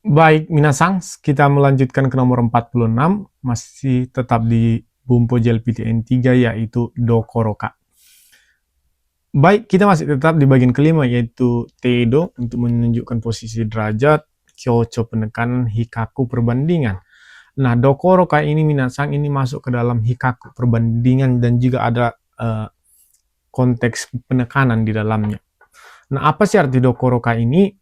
Baik, Minasang, kita melanjutkan ke nomor 46, masih tetap di Bumpo JLPTN 3, yaitu Dokoroka. Baik, kita masih tetap di bagian kelima, yaitu Teido, untuk menunjukkan posisi derajat, Kyocho penekanan, Hikaku perbandingan. Nah, Dokoroka ini, Minasang, ini masuk ke dalam Hikaku perbandingan, dan juga ada konteks penekanan di dalamnya. Nah, apa sih arti Dokoroka ini?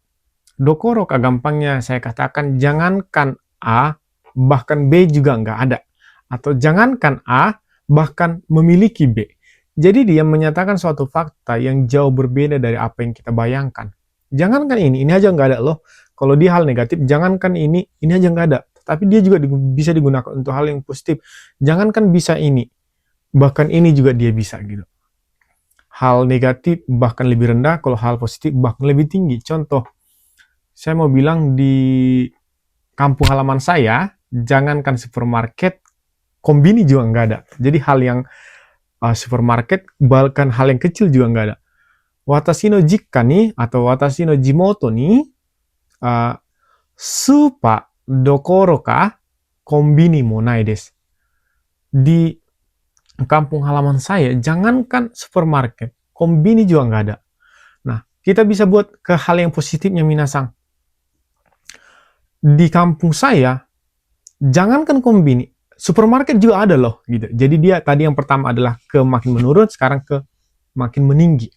Dokoroka gampangnya saya katakan, jangankan A, bahkan B juga nggak ada. Atau jangankan A, bahkan memiliki B. Jadi dia menyatakan suatu fakta yang jauh berbeda dari apa yang kita bayangkan. Jangankan ini aja nggak ada loh. Kalau di hal negatif, jangankan ini aja nggak ada. Tapi dia juga bisa digunakan untuk hal yang positif. Jangankan bisa ini, bahkan ini juga dia bisa gitu. Hal negatif bahkan lebih rendah, kalau hal positif bahkan lebih tinggi. Contoh, saya mau bilang di kampung halaman saya, jangankan supermarket, kombini juga nggak ada. Jadi hal yang supermarket, bahkan hal yang kecil juga nggak ada. Watashi no jikka ni, atau watashi no jimoto ni, supa dokoro ka kombini mo nai desu. Di kampung halaman saya, jangankan supermarket, kombini juga nggak ada. Nah, kita bisa buat ke hal yang positifnya, Minasang. Di kampung saya, jangankan kombini, supermarket juga ada loh gitu. Jadi dia tadi yang pertama adalah ke makin menurun, sekarang ke makin meninggi.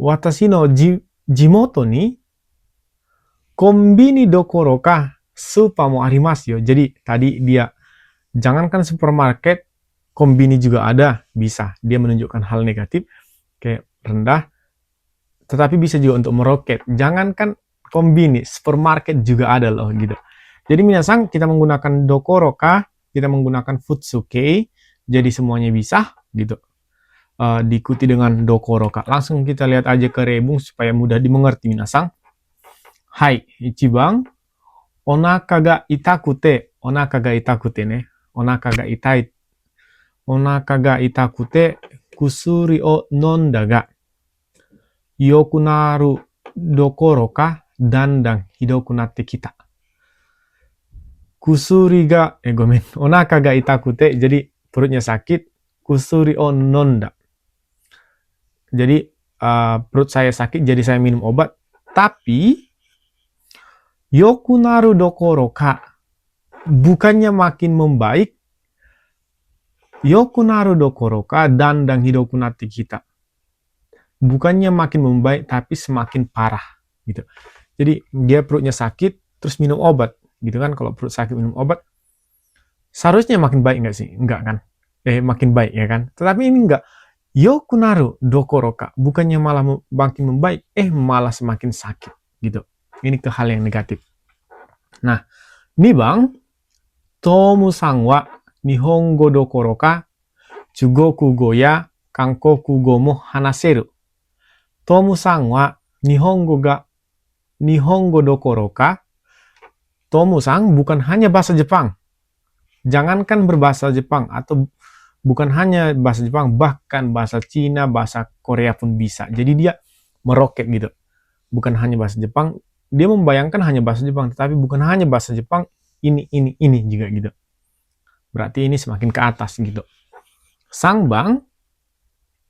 Watashi no jimoto ni kombini dokoro ka supa mo arimasu yo. Jadi tadi dia jangankan supermarket, kombini juga ada, bisa. Dia menunjukkan hal negatif kayak rendah, tetapi bisa juga untuk meroket. Jangankan kombini, supermarket juga ada loh gitu. Jadi minasang, kita menggunakan dokoroka, kita menggunakan futsuke, jadi semuanya bisa gitu. Diikuti dengan dokoroka. Langsung kita lihat aja ke rebung supaya mudah dimengerti minasang. Hai, ichiban onaka ga itakute, onaka ga itakute ne, onaka ga itai, onaka ga itakute kusuri o nonda ga yoku naru dokoroka dandang hidoku natte kita. Kusuri ga, onaka ga itakute, jadi perutnya sakit, kusuri o nonda. Jadi perut saya sakit, jadi saya minum obat. Tapi, yoku naru dokoroka, bukannya makin membaik, yoku naru dokoroka dandang hidoku natte kita. Bukannya makin membaik, tapi semakin parah. Gitu. Jadi, dia perutnya sakit, terus minum obat. Gitu kan, kalau perut sakit minum obat, seharusnya makin baik nggak sih? Enggak kan? Makin baik ya kan? Tetapi ini enggak. Yoku naru dokoroka, bukannya malah makin membaik, malah semakin sakit. Gitu. Ini ke hal yang negatif. Nah, Nibang, Tomu-san wa Nihongo dokoroka, Chugoku-go ya Kankoku-go mo hanaseru. Tomu-san wa Nihongo dokoroka, Tomu-san bukan hanya bahasa Jepang. Jangankan berbahasa Jepang, atau bukan hanya bahasa Jepang, bahkan bahasa Cina, bahasa Korea pun bisa. Jadi dia meroket gitu. Bukan hanya bahasa Jepang, dia membayangkan hanya bahasa Jepang, tetapi bukan hanya bahasa Jepang, ini juga gitu. Berarti ini semakin ke atas gitu. Sangbang,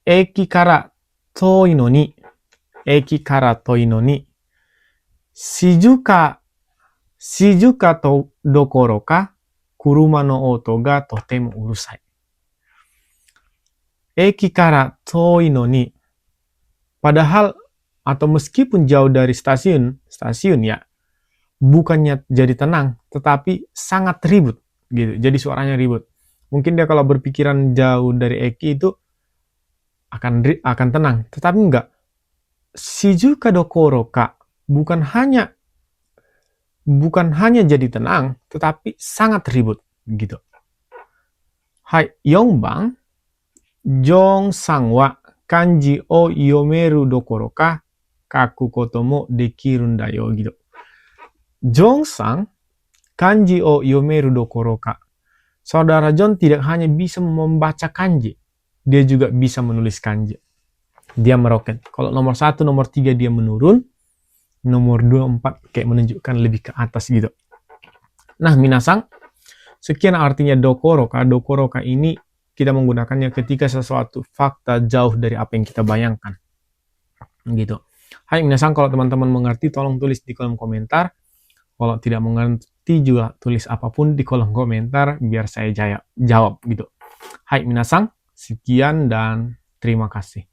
eki kara toi no ni, shijuka to dokoro ka kuruma no oto ga totemo urusai. Eki kara toi no ni, padahal atau meskipun jauh dari stasiun ya, bukannya jadi tenang, tetapi sangat ribut gitu. Jadi suaranya ribut. Mungkin dia kalau berpikiran jauh dari Eki itu akan tenang, tetapi enggak. Shijuka dokoro ka, bukan hanya jadi tenang, tetapi sangat ribut gitu. Hai, yongbang, Jong-san wa kanji o yomeru dokoro ka kaku koto mo dekiru nda yo gitu. Jong-san kanji o yomeru dokoro ka. Saudara John tidak hanya bisa membaca kanji, dia juga bisa menulis kanji. Dia meroket. Kalau nomor 1, nomor 3 dia menurun, nomor 24 kayak menunjukkan lebih ke atas gitu. Nah, minasang, sekian artinya dokoroka. Dokoroka ini kita menggunakannya ketika sesuatu fakta jauh dari apa yang kita bayangkan. Gitu. Hai minasang, kalau teman-teman mengerti tolong tulis di kolom komentar. Kalau tidak mengerti juga tulis apapun di kolom komentar biar saya jawab gitu. Hai minasang, sekian dan terima kasih.